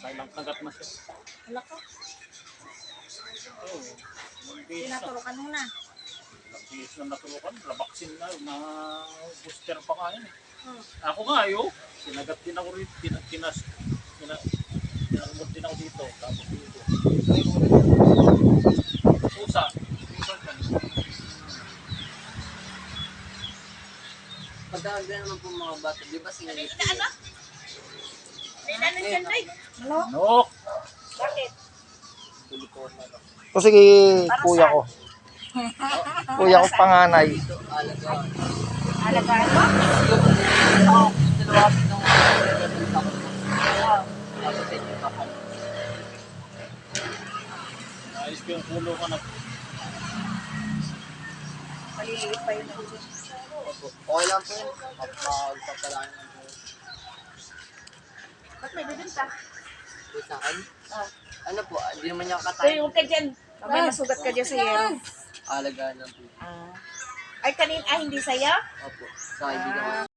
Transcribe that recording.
Kailang kagat na siya. Wala ka. Oo. Tinaturukan mo na. Nag-iis na naturukan. Labaksin na. Na-booster pa nga yun eh. Hmm. Ako nga yun. Sinagat din ako rin. Tinarumot din ako dito. Tapos dito. Pusa. Pagdahan naman po mga bata, di ba sinagit? Ano? May nanon dyan, Day. Ano? Nok! Bakit? O sige, kuya ko. Kuya ko panganay. Alagaan. Alagaan mo? Oo. Dalawa kami nung tapos sa inyo kapal. Ayos ko yung pulo ka na. Maliliit pa yun. Okay lang po yun. Magpapalaan lang po. Ba't may bibinta? Po sa akin? Oh. Ano po, hindi naman niya Uy, katayin. huwag ka dyan. May masugat ka dyan sa yero. Alagaan lang po. Ay, hindi sa'yo? Opo. Sa kaibigan ko.